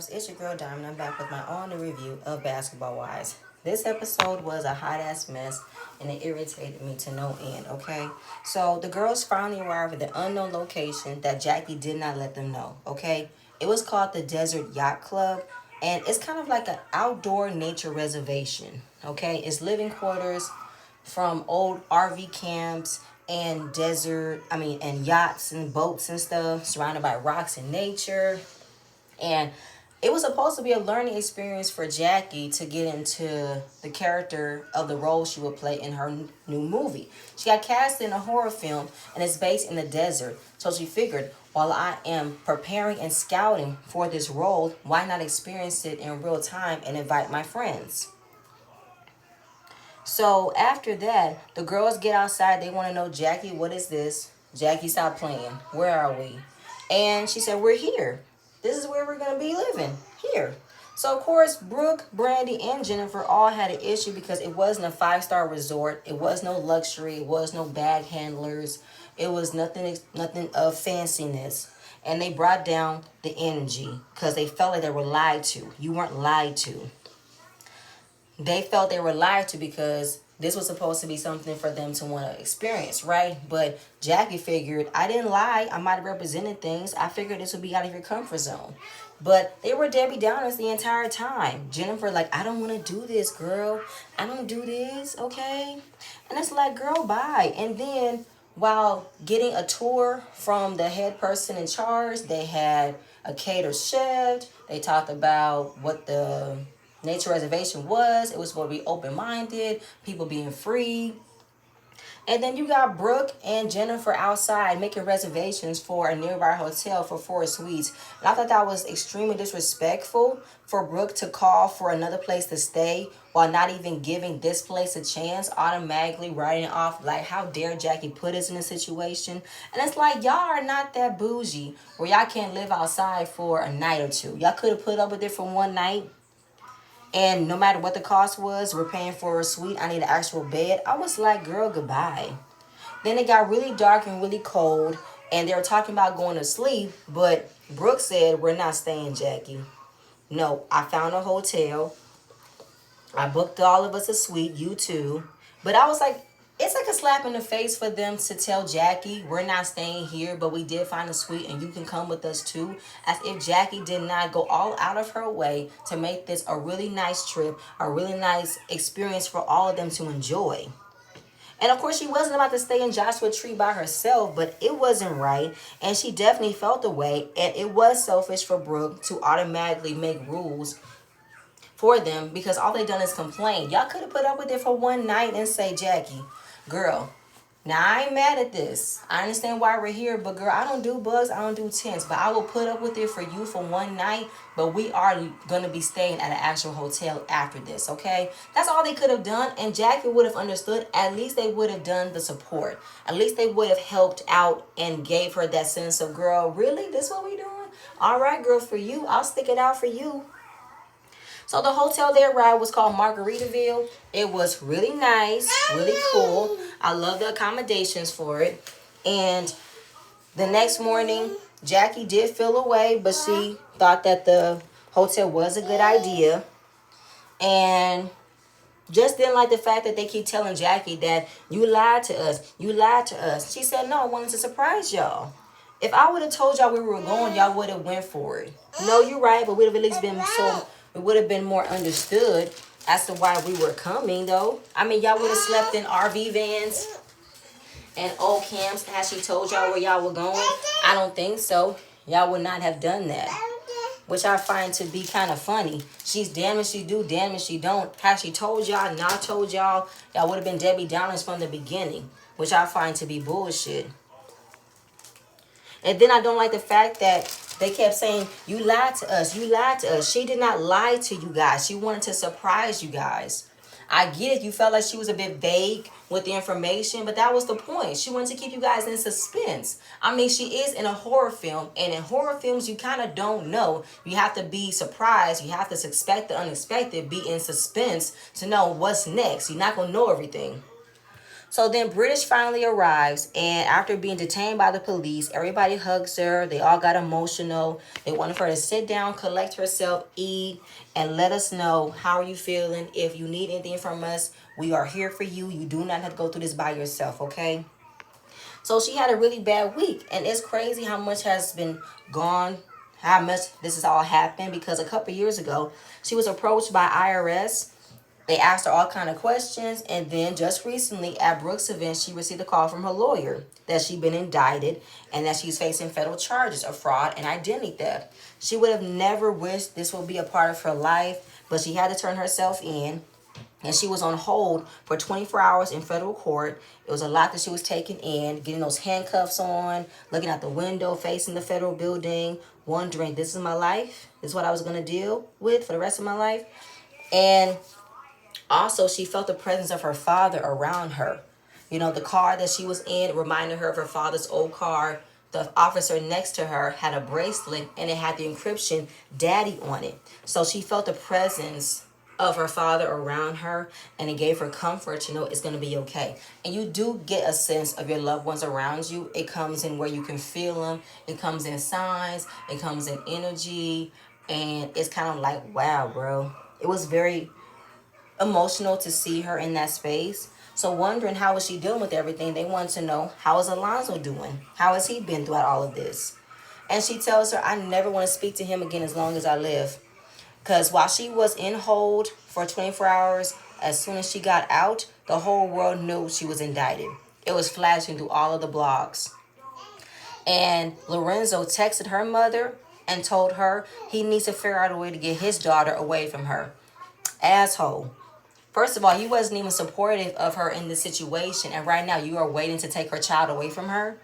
loves, it's your girl Diamond. I'm back with my own new review of Basketball Wives. This episode was a hot ass mess and it irritated me to no end, okay? So the girls finally arrived at the unknown location that Jackie did not let them know, okay? It was called the Desert Yacht Club and it's kind of like an outdoor nature reservation, okay? It's living quarters from old RV camps and and yachts and boats and stuff surrounded by rocks and nature. And it was supposed to be a learning experience for Jackie to get into the character of the role she would play in her new movie. She got cast in a horror film and it's based in the desert. So she figured, while I am preparing and scouting for this role, why not experience it in real time and invite my friends? So after that, the girls get outside. They want to know, Jackie, what is this? Jackie, stop playing. Where are we? And she said, we're here. This is where we're going to be living. Here. So, of course, Brooke, Brandy, and Jennifer all had an issue because it wasn't a five-star resort. It was no luxury. It was no bag handlers. It was nothing of fanciness. And they brought down the energy because they felt like they were lied to. You weren't lied to. They felt they were lied to because this was supposed to be something for them to want to experience, right? But Jackie figured, I didn't lie. I might have represented things. I figured this would be out of your comfort zone. But they were Debbie Downers the entire time. Jennifer, like, I don't want to do this, girl. I don't do this, okay? And it's like, girl, bye. And then while getting a tour from the head person in charge, they had a catered chef. They talked about what the nature reservation was. It was supposed to be open-minded, people being free. And then you got Brooke and Jennifer outside making reservations for a nearby hotel for 4 suites. And I thought that was extremely disrespectful for Brooke to call for another place to stay while not even giving this place a chance, automatically writing it off like, how dare Jackie put us in a situation. And it's like, y'all are not that bougie where y'all can't live outside for a night or two. Y'all could have put up with it for one night. And no matter what the cost was, we're paying for a suite. I need an actual bed. I was like, girl, goodbye. Then it got really dark and really cold. And they were talking about going to sleep. But Brooke said, we're not staying, Jackie. No, I found a hotel. I booked all of us a suite, you too. But I was like, it's like a slap in the face for them to tell Jackie, we're not staying here, but we did find a suite and you can come with us too. As if Jackie did not go all out of her way to make this a really nice trip, a really nice experience for all of them to enjoy. And of course, she wasn't about to stay in Joshua Tree by herself, but it wasn't right. And she definitely felt the way. And it was selfish for Brooke to automatically make rules for them because all they done is complain. Y'all could have put up with it for one night and say, Jackie, girl, now I ain't mad at this. I understand why we're here, but girl, I don't do bugs, I don't do tents, but I will put up with it for you for one night, but we are going to be staying at an actual hotel after this, okay? That's all they could have done, and Jackie would have understood. At least they would have done the support. At least they would have helped out and gave her that sense of, girl, really? This what we doing? All right, girl, for you, I'll stick it out for you. So the hotel they arrived was called Margaritaville. It was really nice, really cool. I love the accommodations for it. And the next morning, Jackie did feel away, but she thought that the hotel was a good idea. And just didn't like the fact that they keep telling Jackie that you lied to us. You lied to us. She said, no, I wanted to surprise y'all. If I would have told y'all where we were going, y'all would have went for it. No, you're right, but we'd have at least been it would have been more understood as to why we were coming, though. I mean, y'all would have slept in RV vans and old camps. Has she told y'all where y'all were going? I don't think so. Y'all would not have done that, which I find to be kind of funny. She's damn if she do, damn if she don't. Has she told y'all, not told y'all? Y'all would have been Debbie Downers from the beginning, which I find to be bullshit. And then I don't like the fact that they kept saying, you lied to us, you lied to us. She did not lie to you guys. She wanted to surprise you guys. I get it. You felt like she was a bit vague with the information, but that was the point. She wanted to keep you guys in suspense. I mean, she is in a horror film, and in horror films, you kind of don't know. You have to be surprised. You have to expect the unexpected, be in suspense to know what's next. You're not going to know everything. So then British finally arrives, and after being detained by the police, everybody hugs her. They all got emotional. They wanted her to sit down, collect herself, eat, and let us know how are you feeling. If you need anything from us, we are here for you. You do not have to go through this by yourself, okay? So she had a really bad week, and it's crazy how much has been gone, how much this has all happened, because a couple years ago, she was approached by IRS. They asked her all kind of questions, and then just recently at Brooks' event, she received a call from her lawyer that she'd been indicted and that she's facing federal charges of fraud and identity theft. She would have never wished this would be a part of her life, but she had to turn herself in, and she was on hold for 24 hours in federal court. It was a lot that she was taking in, getting those handcuffs on, looking out the window, facing the federal building, wondering, this is my life? This is what I was going to deal with for the rest of my life? And also, she felt the presence of her father around her. You know, the car that she was in reminded her of her father's old car. The officer next to her had a bracelet and it had the encryption daddy on it. So she felt the presence of her father around her, and it gave her comfort. You know, it's going to be okay. And you do get a sense of your loved ones around you. It comes in where you can feel them. It comes in signs. It comes in energy. And it's kind of like, wow, bro. It was very emotional to see her in that space. So wondering how is she dealing with everything, they wanted to know, how is Alonzo doing? How has he been throughout all of this? And she tells her, I never want to speak to him again as long as I live. Because while she was in hold for 24 hours, as soon as she got out, the whole world knew she was indicted. It was flashing through all of the blogs. And Lorenzo texted her mother and told her he needs to figure out a way to get his daughter away from her. Asshole. First of all, you wasn't even supportive of her in this situation, and right now you are waiting to take her child away from her.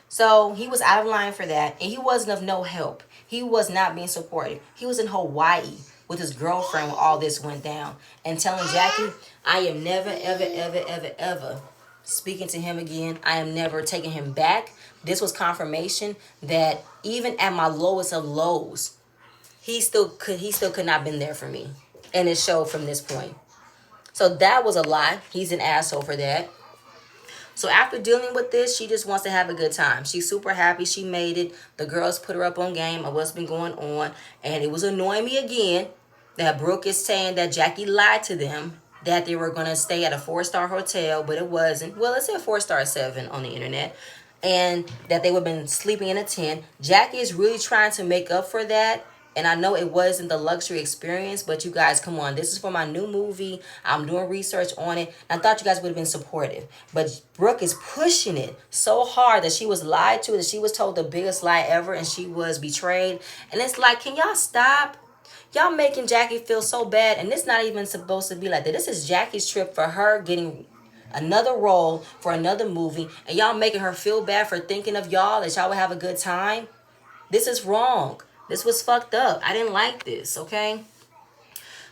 So he was out of line for that, and he wasn't of no help. He was not being supportive. He was in Hawaii with his girlfriend when all this went down, and telling Jackie, I am never, ever, ever, ever, ever speaking to him again. I am never taking him back. This was confirmation that even at my lowest of lows, he still could not have been there for me. And it showed from this point. So that was a lie. He's an asshole for that. So after dealing with this, she just wants to have a good time. She's super happy she made it. The girls put her up on game of what's been going on. And it was annoying me again that Brooke is saying that Jackie lied to them, that they were going to stay at a 4-star hotel, but it wasn't. Well, it said 4-star 7 on the internet. And that they would have been sleeping in a tent. Jackie is really trying to make up for that. And I know it wasn't the luxury experience, but you guys, come on. This is for my new movie. I'm doing research on it. I thought you guys would have been supportive. But Brooke is pushing it so hard that she was lied to, that she was told the biggest lie ever, and she was betrayed. And it's like, can y'all stop? Y'all making Jackie feel so bad, and it's not even supposed to be like that. This is Jackie's trip for her getting another role for another movie, and y'all making her feel bad for thinking of y'all, that y'all would have a good time. This is wrong. This was fucked up. I didn't like this, okay?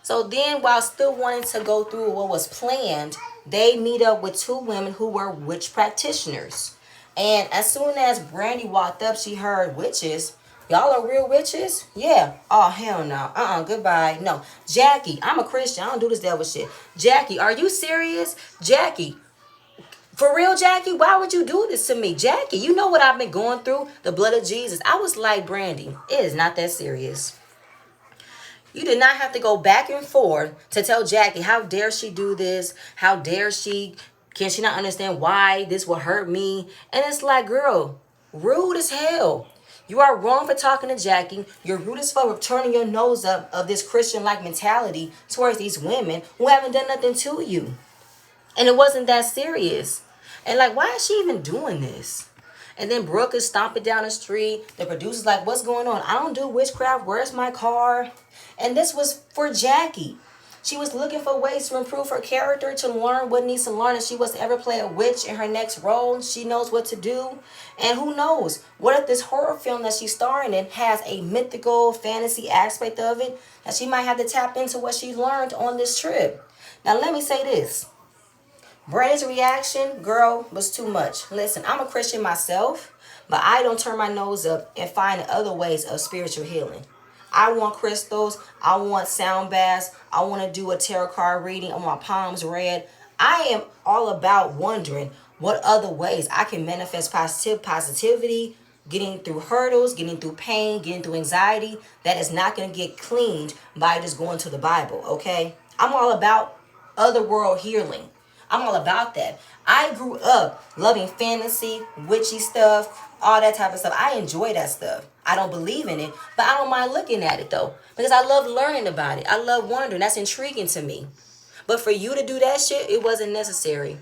So then, while still wanting to go through what was planned, they meet up with 2 women who were witch practitioners. And as soon as Brandy walked up, she heard witches. Y'all are real witches? Yeah. Oh, hell no. Goodbye. No. Jackie, I'm a Christian. I don't do this devil shit. Jackie, are you serious? Jackie, for real, Jackie? Why would you do this to me? Jackie, you know what I've been going through? The blood of Jesus. I was like, Brandy, it is not that serious. You did not have to go back and forth to tell Jackie, how dare she do this? How dare she? Can she not understand why this will hurt me? And it's like, girl, rude as hell. You are wrong for talking to Jackie. You're rude as fuck for turning your nose up of this Christian-like mentality towards these women who haven't done nothing to you. And it wasn't that serious. And like, why is she even doing this? And then Brooke is stomping down the street. The producer's like, what's going on? I don't do witchcraft. Where's my car? And this was for Jackie. She was looking for ways to improve her character, to learn what needs to learn. If she was to ever play a witch in her next role, she knows what to do. And who knows? What if this horror film that she's starring in has a mythical fantasy aspect of it, that she might have to tap into what she learned on this trip? Now, let me say this. Brandy's reaction, girl, was too much. Listen, I'm a Christian myself, but I don't turn my nose up and find other ways of spiritual healing. I want crystals. I want sound baths. I want to do a tarot card reading. I want my palms red. I am all about wondering what other ways I can manifest positivity, getting through hurdles, getting through pain, getting through anxiety that is not going to get cleaned by just going to the Bible, okay? I'm all about other world healing. I'm all about that. I grew up loving fantasy, witchy stuff, all that type of stuff. I enjoy that stuff. I don't believe in it, but I don't mind looking at it though, because I love learning about it. I love wondering. That's intriguing to me. But for you to do that shit, it wasn't necessary.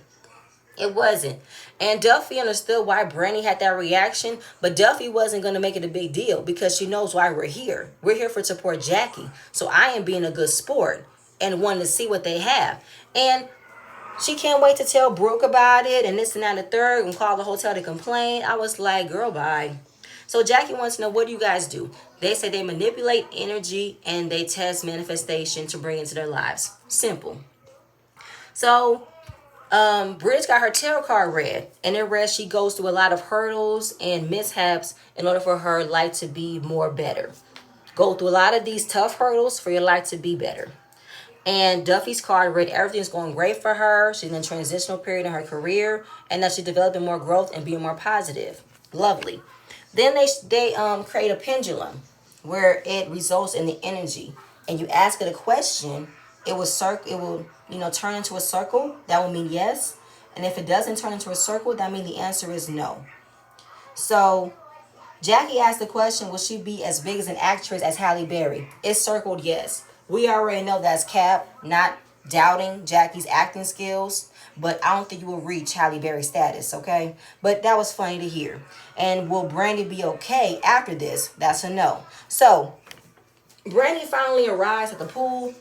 It wasn't. And Duffy understood why Brandy had that reaction, but Duffy wasn't going to make it a big deal because she knows why we're here. We're here for support Jackie. So I am being a good sport and wanting to see what they have. And she can't wait to tell Brooke about it and this and that and the third and call the hotel to complain. I was like, girl, bye. So Jackie wants to know, what do you guys do? They say they manipulate energy and they test manifestation to bring into their lives. Simple. So Bridge got her tarot card read, and it read she goes through a lot of hurdles and mishaps in order for her life to be more better. Go through a lot of these tough hurdles for your life to be better. And Duffy's card read everything's going great for her. She's in a transitional period in her career, and that she's developing more growth and being more positive. Lovely. Then they create a pendulum where it results in the energy, and you ask it a question. It will turn into a circle. That will mean yes, and if it doesn't turn into a circle, that means the answer is no. So Jackie asked the question, will she be as big as an actress as Halle Berry? It's circled yes. We already know that's Cap, not doubting Jackie's acting skills, but I don't think you will reach Halle Berry status, okay? But that was funny to hear. And will Brandy be okay after this? That's a no. So Brandy finally arrives at the pool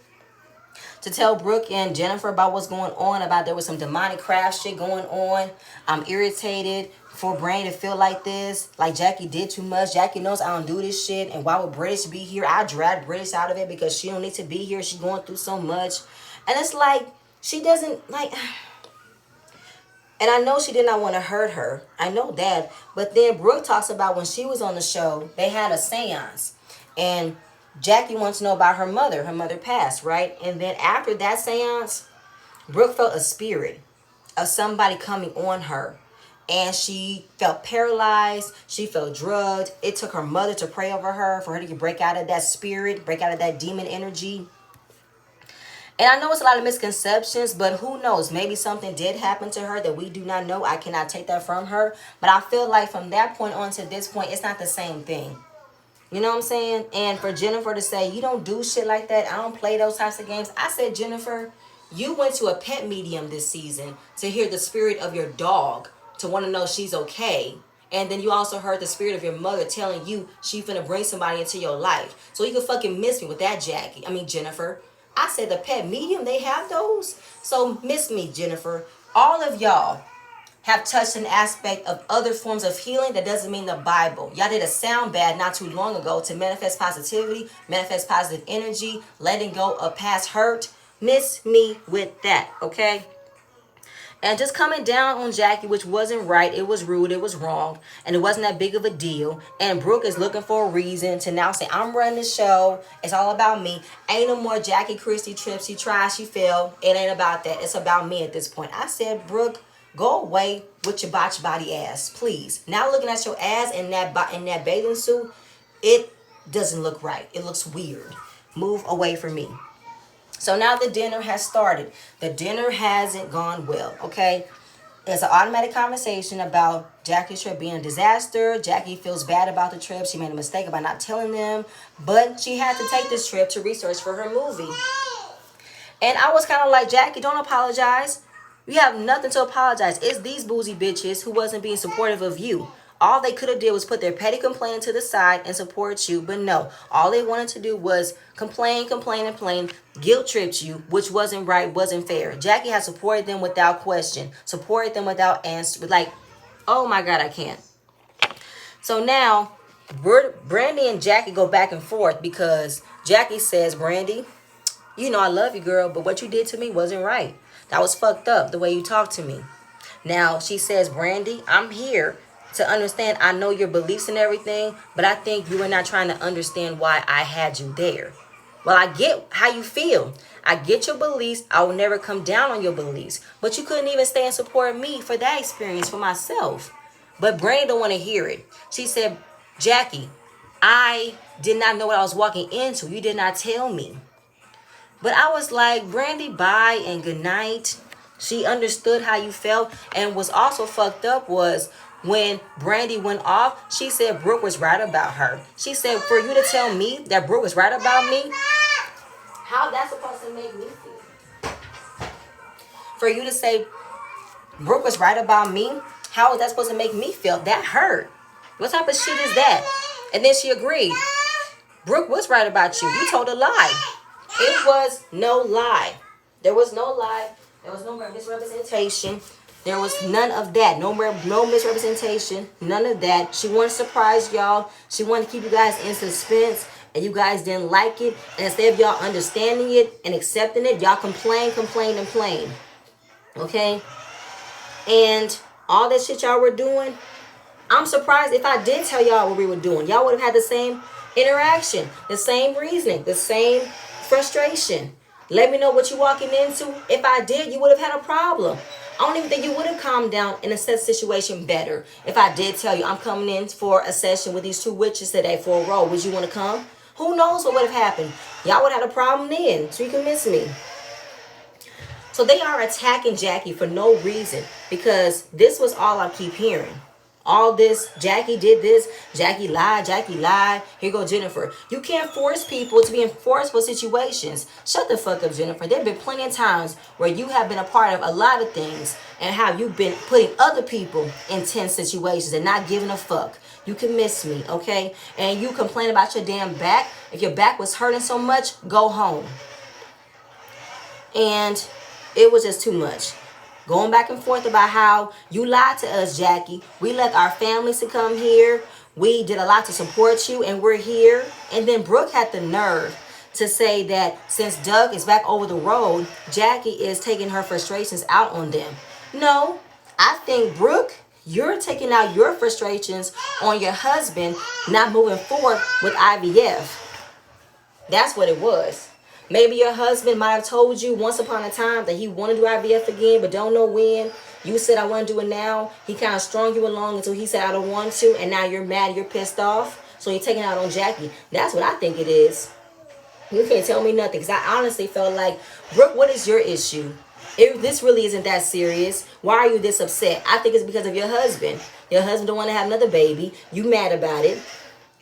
to tell Brooke and Jennifer about what's going on, about there was some demonic craft shit going on. I'm irritated for Brandy to feel like this, like Jackie did too much. Jackie knows I don't do this shit, and why would British be here? I dragged British out of it because she don't need to be here. She's going through so much. And it's like, she doesn't, like, and I know she did not want to hurt her. I know that. But then Brooke talks about when she was on the show, they had a seance. And Jackie wants to know about her mother. Her mother passed, right? And then after that seance, Brooke felt a spirit of somebody coming on her. And she felt paralyzed. She felt drugged. It took her mother to pray over her for her to break out of that spirit, break out of that demon energy. And I know it's a lot of misconceptions, but who knows? Maybe something did happen to her that we do not know. I cannot take that from her. But I feel like from that point on to this point, it's not the same thing. You know what I'm saying? And for Jennifer to say, you don't do shit like that, I don't play those types of games. I said, Jennifer, you went to a pet medium this season to hear the spirit of your dog, to want to know she's okay. And then you also heard the spirit of your mother telling you she finna bring somebody into your life. So you can fucking miss me with that, Jennifer. I said the pet medium, they have those. So miss me, Jennifer. All of y'all have touched an aspect of other forms of healing. That doesn't mean the Bible. Y'all did a sound bad not too long ago to manifest positivity, manifest positive energy, letting go of past hurt. Miss me with that, okay? And just coming down on Jackie, which wasn't right. It was rude. It was wrong. And it wasn't that big of a deal. And Brooke is looking for a reason to now say, I'm running the show. It's all about me. Ain't no more Jackie Christie trips. She tried, she failed. It ain't about that. It's about me at this point. I said, Brooke, go away with your botch body ass, please. Now looking at your ass in that bathing suit, it doesn't look right. It looks weird. Move away from me. So now the dinner has started. The dinner hasn't gone well, okay? There's an automatic conversation about Jackie's trip being a disaster. Jackie feels bad about the trip. She made a mistake about not telling them. But she had to take this trip to research for her movie. And I was kind of like, Jackie, don't apologize. You have nothing to apologize. It's these boozy bitches who wasn't being supportive of you. All they could have did was put their petty complaining to the side and support you. But no, all they wanted to do was complain, guilt tripped you, which wasn't right, wasn't fair. Jackie has supported them without question, supported them without answer. Like, oh my God, I can't. So now, Brandy and Jackie go back and forth because Jackie says, Brandy, you know I love you, girl, but what you did to me wasn't right. That was fucked up, the way you talked to me. Now, she says, Brandy, I'm here to understand. I know your beliefs and everything, but I think you are not trying to understand why I had you there. Well, I get how you feel. I get your beliefs. I will never come down on your beliefs. But you couldn't even stay and support me for that experience for myself. But Brandy don't want to hear it. She said, Jackie, I did not know what I was walking into. You did not tell me. But I was like, Brandy, bye and good night. She understood how you felt. And what's also fucked up was when Brandy went off, she said Brooke was right about her. She said, for you to tell me that Brooke was right about me, how that's supposed to make me feel? For you to say Brooke was right about me, how is that supposed to make me feel? That hurt. What type of shit is that? And then she agreed. Brooke was right about you. You told a lie. It was no lie. There was no lie. There was no misrepresentation. There was none of that. No misrepresentation. None of that. She wanted to surprise y'all. She wanted to keep you guys in suspense. And you guys didn't like it. And instead of y'all understanding it and accepting it, y'all complain. Okay? And all that shit y'all were doing, I'm surprised if I did tell y'all what we were doing. Y'all would have had the same interaction, the same reasoning, the same frustration. Let me know what you're walking into. If I did, you would have had a problem. I don't even think you would have calmed down and assessed the situation better. If I did tell you I'm coming in for a session with these two witches today for a role, would you want to come? Who knows what would have happened? Y'all would have had a problem then, so you can miss me. So they are attacking Jackie for no reason because this was all I keep hearing. All this, Jackie did this, Jackie lied, here go Jennifer. You can't force people to be in forceful situations. Shut the fuck up, Jennifer. There have been plenty of times where you have been a part of a lot of things and how you've been putting other people in tense situations and not giving a fuck. You can miss me, okay? And you complain about your damn back. If your back was hurting so much, go home. And it was just too much. Going back and forth about how you lied to us, Jackie. We let our families to come here. We did a lot to support you, and we're here. And then Brooke had the nerve to say that since Doug is back over the road, Jackie is taking her frustrations out on them. No, I think, Brooke, you're taking out your frustrations on your husband not moving forward with IVF. That's what it was. Maybe your husband might have told you once upon a time that he wanted to do IVF again, but don't know when. You said, I want to do it now. He kind of strung you along until he said, I don't want to. And now you're mad, you're pissed off. So you're taking it out on Jackie. That's what I think it is. You can't tell me nothing. Because I honestly felt like, Brooke, what is your issue? If this really isn't that serious, why are you this upset? I think it's because of your husband. Your husband don't want to have another baby. You mad about it.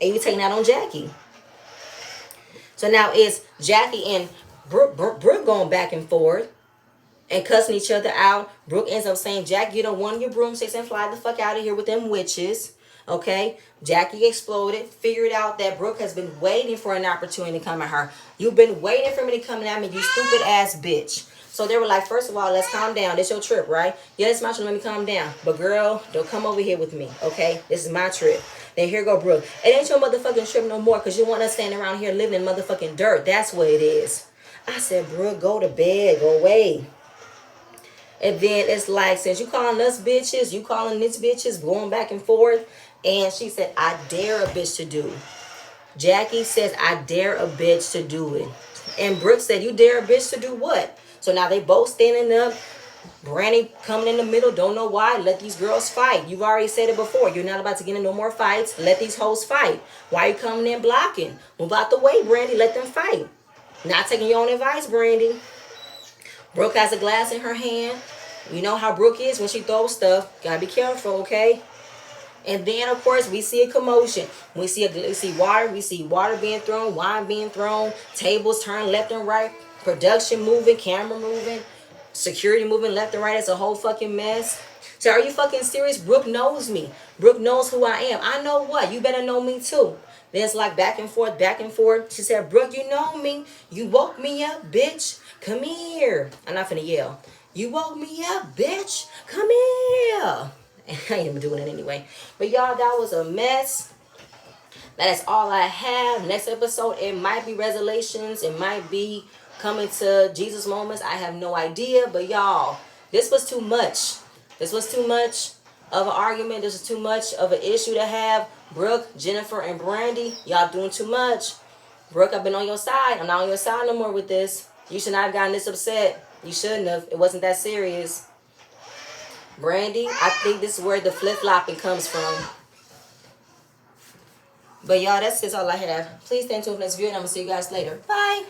And you're taking it out on Jackie. So now it's Jackie and Brooke going back and forth and cussing each other out. Brooke ends up saying, Jackie, you don't want your broomsticks and fly the fuck out of here with them witches. Okay? Jackie exploded, figured out that Brooke has been waiting for an opportunity to come at her. You've been waiting for me to come at me, you stupid ass bitch. So they were like, first of all, let's calm down. This your trip, right? Yeah, it's my trip. Let me calm down. But girl, don't come over here with me, okay? This is my trip. Then here go Brooke. It ain't your motherfucking trip no more because you want us standing around here living in motherfucking dirt. That's what it is. I said, Brooke, go to bed. Go away. And then it's like, since you calling us bitches, you calling these bitches, going back and forth. And she said, I dare a bitch to do. Jackie says, I dare a bitch to do it. And Brooke said, you dare a bitch to do what? So now they both standing up. Brandy coming in the middle, don't know why. Let these girls fight. You've already said it before. You're not about to get in no more fights. Let these hoes fight. Why are you coming in blocking? Move out the way, Brandy. Let them fight. Not taking your own advice, Brandy. Brooke has a glass in her hand. You know how Brooke is when she throws stuff. Gotta be careful, okay? And then, of course, we see a commotion. We see water. We see water being thrown, wine being thrown, tables turned left and right, production moving, camera moving, security moving left and right. It's a whole fucking mess. So are you fucking serious? Brooke knows me. Brooke knows who I am. I know what? You better know me too. Then it's like back and forth, back and forth. She said, Brooke, you know me. You woke me up, bitch. Come here. I'm not finna yell. You woke me up, bitch. Come here. I ain't even doing it anyway. But y'all, that was a mess. That is all I have. Next episode, it might be resolutions. It might be coming to Jesus moments. I have no idea. But y'all, this was too much. This was too much of an argument. This is too much of an issue to have. Brooke, Jennifer, and Brandy, y'all doing too much. Brooke, I've been on your side. I'm not on your side no more with this. You should not have gotten this upset. You shouldn't have. It wasn't that serious. Brandy, I think this is where the flip-flopping comes from. But y'all, that's just all I have. Please stay tuned for this video, and I'm going to see you guys later. Bye.